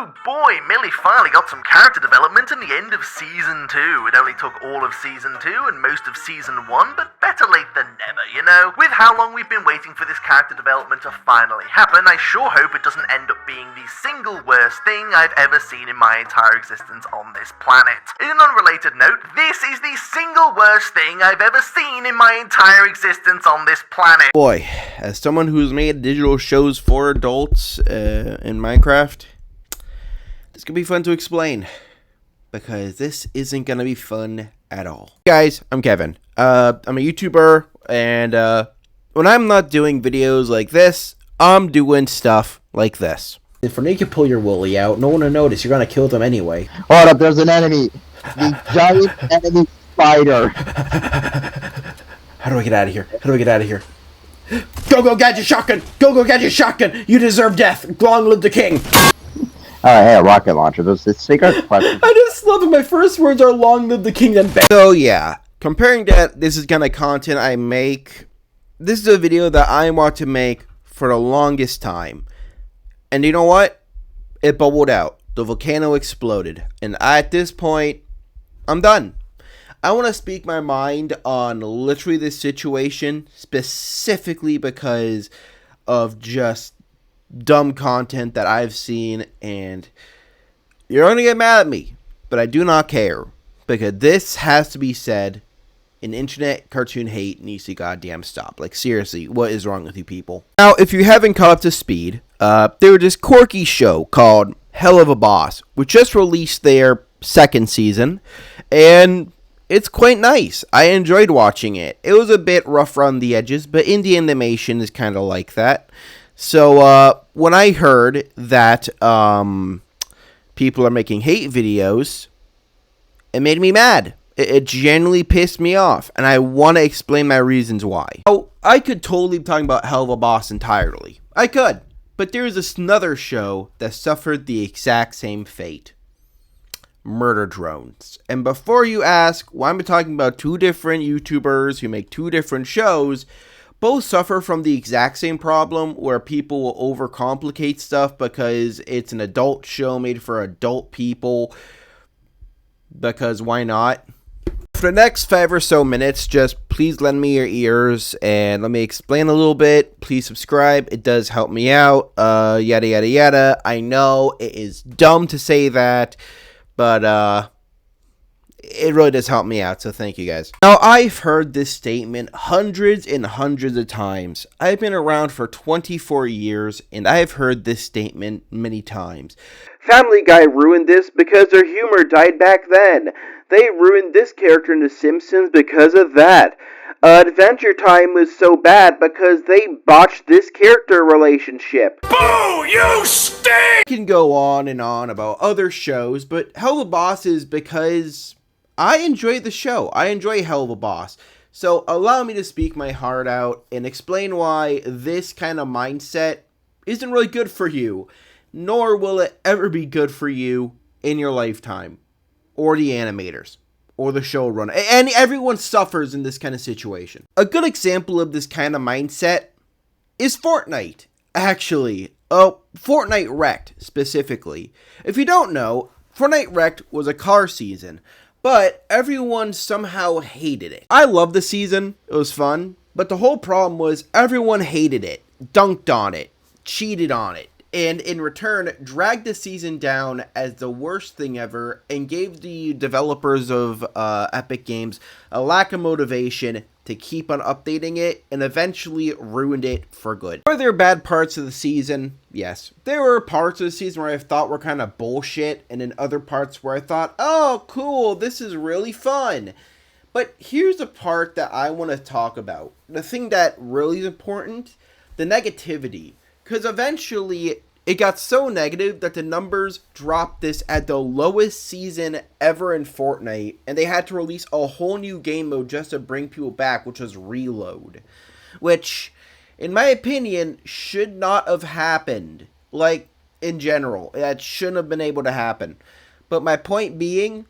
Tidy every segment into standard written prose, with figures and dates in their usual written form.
Oh boy, Millie finally got some character development in the end of Season 2. It only took all of Season 2 and most of Season 1, but better late than never, you know? With how long we've been waiting for this character development to finally happen, I sure hope it doesn't end up being the single worst thing I've ever seen in my entire existence on this planet. In an unrelated note, this is the single worst thing I've ever seen in my entire existence on this planet. Boy, as someone who's made digital shows for adults in Minecraft, it's gonna be fun to explain, because this isn't gonna be fun at all. Hey guys, I'm Kevin. I'm a YouTuber, and when I'm not doing videos like this, I'm doing stuff like this. If Renee can pull your woolly out, no one will notice. You're gonna kill them anyway. Hold up, there's an enemy. The giant enemy spider. How do I get out of here? How do I get out of here? Go, gadget shotgun! Go, gadget shotgun! You deserve death! Long live the king! Alright, hey, a rocket launcher. This secret question. I just love it. My first words are "Long live the king" and bang. So yeah, comparing that, this is kind of content I make. This is a video that I want to make for the longest time. And you know what? It bubbled out. The volcano exploded. And at this point, I'm done. I want to speak my mind on literally this situation, specifically because of just dumb content that I've seen, and you're going to get mad at me, but I do not care, because this has to be said, and internet cartoon hate needs to goddamn stop. Like, seriously, what is wrong with you people? Now, if you haven't caught up to speed, there was this quirky show called Hell of a Boss, which just released their second season, and it's quite nice. I enjoyed watching it. It was a bit rough around the edges, but indie animation is kind of like that. So, when I heard that people are making hate videos, it made me mad. It genuinely pissed me off, and I want to explain my reasons why. Oh, I could totally be talking about Hell of a Boss entirely. I could. But there's this another show that suffered the exact same fate. Murder Drones. And before you ask why I'm talking about two different YouTubers who make two different shows, both suffer from the exact same problem where people will overcomplicate stuff because it's an adult show made for adult people. Because why not? For the next 5 or so minutes, just please lend me your ears and let me explain a little bit. Please subscribe. It does help me out. Yada, yada, yada. I know it is dumb to say that, but it really does help me out, so thank you guys. Now, I've heard this statement hundreds and hundreds of times. I've been around for 24 years, and I've heard this statement many times. Family Guy ruined this because their humor died back then. They ruined this character in The Simpsons because of that. Adventure Time was so bad because they botched this character relationship. Boo! You stink! I can go on and on about other shows, but Hell of a Boss is because I enjoy the show. I enjoy Hell of a Boss. So allow me to speak my heart out and explain why this kind of mindset isn't really good for you, nor will it ever be good for you in your lifetime, or the animators, or the showrunner. And everyone suffers in this kind of situation. A good example of this kind of mindset is Fortnite. Actually, Fortnite Wrecked specifically. If you don't know, Fortnite Wrecked was a car season, but everyone somehow hated it. I loved the season, it was fun, but the whole problem was everyone hated it, dunked on it, cheated on it, and in return dragged the season down as the worst thing ever and gave the developers of Epic Games a lack of motivation to keep on updating it, and eventually ruined it for good. Were there bad parts of the season? Yes. There were parts of the season where I thought were kind of bullshit, and then other parts where I thought, oh, cool, this is really fun. But here's the part that I want to talk about. The thing that really is important, the negativity. Because eventually, it got so negative that the numbers dropped this at the lowest season ever in Fortnite, and they had to release a whole new game mode just to bring people back, which was Reload. Which, in my opinion, should not have happened. Like, in general, that shouldn't have been able to happen. But my point being,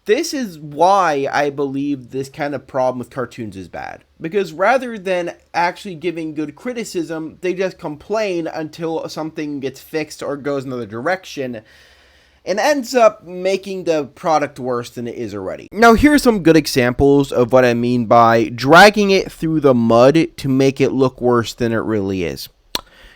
This is why I believe this kind of problem with cartoons is bad. Because rather than actually giving good criticism, they just complain until something gets fixed or goes another direction, and ends up making the product worse than it is already. Now, here's some good examples of what I mean by dragging it through the mud to make it look worse than it really is.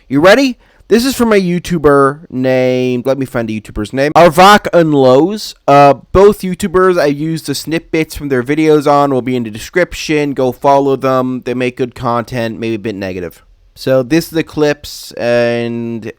You ready? This is from a YouTuber named, let me find the YouTuber's name, Arvak Unlows. Both YouTubers I used the snippets from their videos on will be in the description. Go follow them. They make good content, maybe a bit negative. So this is the clips, and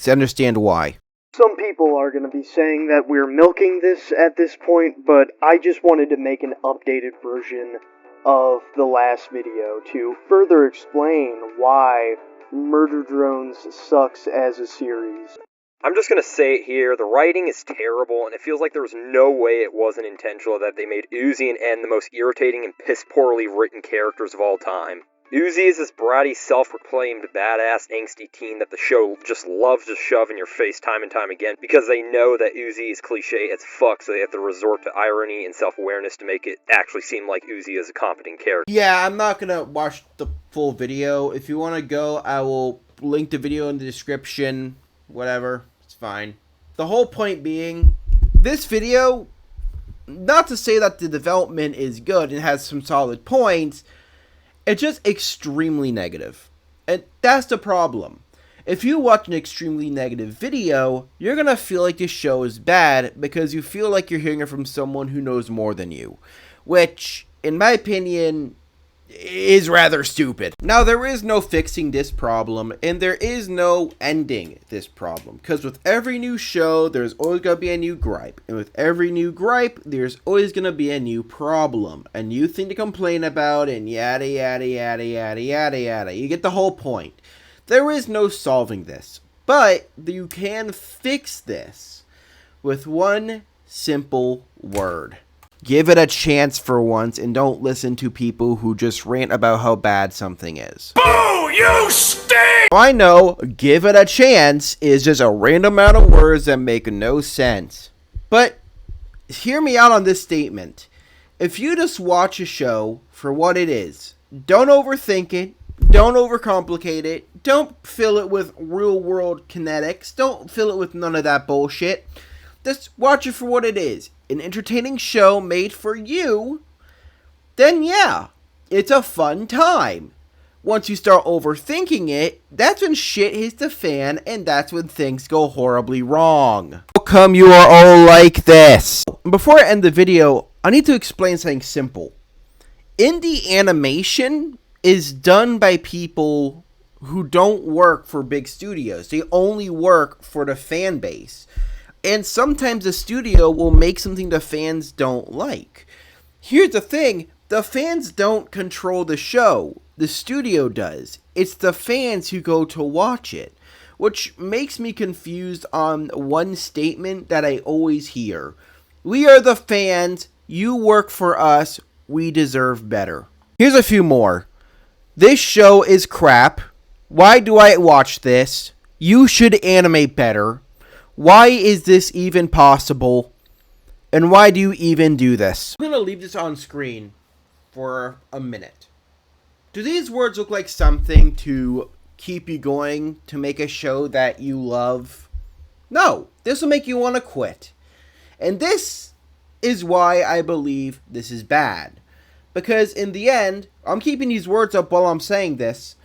understand why. Some people are going to be saying that we're milking this at this point, but I just wanted to make an updated version of the last video to further explain why Murder Drones sucks as a series. I'm just gonna say it here, the writing is terrible, and it feels like there was no way it wasn't intentional that they made Uzi and N the most irritating and piss-poorly written characters of all time. Uzi is this bratty, self-proclaimed, badass, angsty teen that the show just loves to shove in your face time and time again because they know that Uzi is cliche as fuck, so they have to resort to irony and self-awareness to make it actually seem like Uzi is a competent character. Yeah, I'm not going to watch the full video. If you want to go, I will link the video in the description. Whatever. It's fine. The whole point being, this video, not to say that the development is good and has some solid points, it's just extremely negative. And that's the problem. If you watch an extremely negative video, you're going to feel like this show is bad because you feel like you're hearing it from someone who knows more than you. Which, in my opinion, is rather stupid. Now, there is no fixing this problem, and there is no ending this problem. Because with every new show, there's always going to be a new gripe. And with every new gripe, there's always going to be a new problem. A new thing to complain about, and yada, yada, yada, yada, yada, yada. You get the whole point. There is no solving this. But you can fix this with one simple word. Give it a chance for once and don't listen to people who just rant about how bad something is. Boo! You stink! I know, give it a chance is just a random amount of words that make no sense. But hear me out on this statement. If you just watch a show for what it is, don't overthink it, don't overcomplicate it, don't fill it with real world kinetics, don't fill it with none of that bullshit. Just watch it for what it is. An entertaining show made for you, then yeah, it's a fun time. Once you start overthinking it, that's when shit hits the fan and that's when things go horribly wrong. How come you are all like this? Before I end the video, I need to explain something simple. Indie animation is done by people who don't work for big studios. They only work for the fan base. And sometimes the studio will make something the fans don't like. Here's the thing, the fans don't control the show. The studio does. It's the fans who go to watch it. Which makes me confused on one statement that I always hear. We are the fans, you work for us, we deserve better. Here's a few more. This show is crap. Why do I watch this? You should animate better. Why is this even possible? And why do you even do this? I'm going to leave this on screen for a minute. Do these words look like something to keep you going, to make a show that you love? No, this will make you want to quit. And this is why I believe this is bad. Because in the end, I'm keeping these words up while I'm saying this.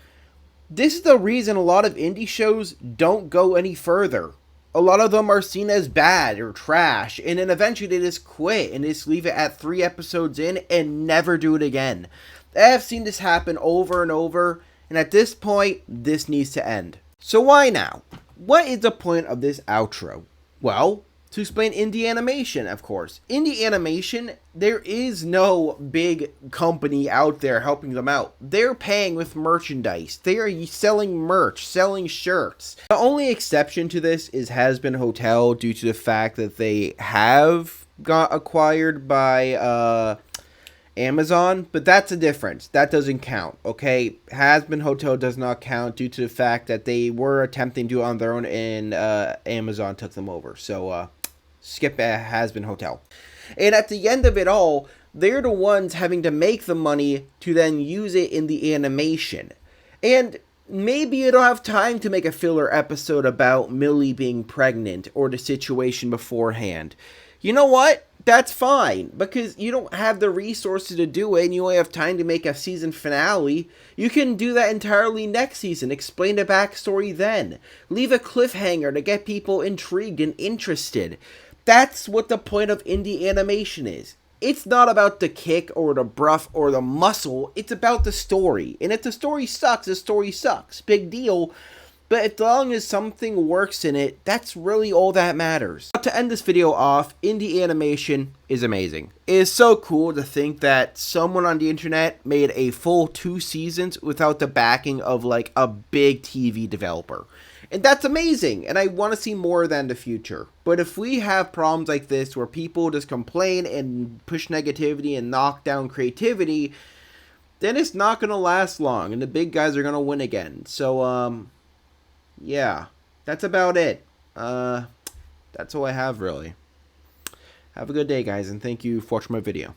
This is the reason a lot of indie shows don't go any further. A lot of them are seen as bad or trash, and then eventually they just quit and just leave it at 3 episodes in and never do it again. I have seen this happen over and over, and at this point, this needs to end. So why now? What is the point of this outro? Well, to explain indie animation, of course. Indie animation, there is no big company out there helping them out. They're paying with merchandise. They are selling merch, selling shirts. The only exception to this is Has Been Hotel due to the fact that they have got acquired by Amazon, but that's a difference. That doesn't count, okay? Has Been Hotel does not count due to the fact that they were attempting to do it on their own and Amazon took them over. So, Skip Has Been Hotel. And at the end of it all, they're the ones having to make the money to then use it in the animation. And maybe you don't have time to make a filler episode about Millie being pregnant or the situation beforehand. You know what? That's fine, because you don't have the resources to do it and you only have time to make a season finale. You can do that entirely next season, explain the backstory then. Leave a cliffhanger to get people intrigued and interested. That's what the point of indie animation is. It's not about the kick or the bruff or the muscle, it's about the story. And if the story sucks, the story sucks. Big deal. But as long as something works in it, that's really all that matters. To end this video off, indie animation is amazing. It is so cool to think that someone on the internet made a full 2 seasons without the backing of like a big TV developer. And that's amazing, and I want to see more of that in the future. But if we have problems like this where people just complain and push negativity and knock down creativity, then it's not going to last long, and the big guys are going to win again. So, yeah, that's about it. That's all I have, really. Have a good day, guys, and thank you for watching my video.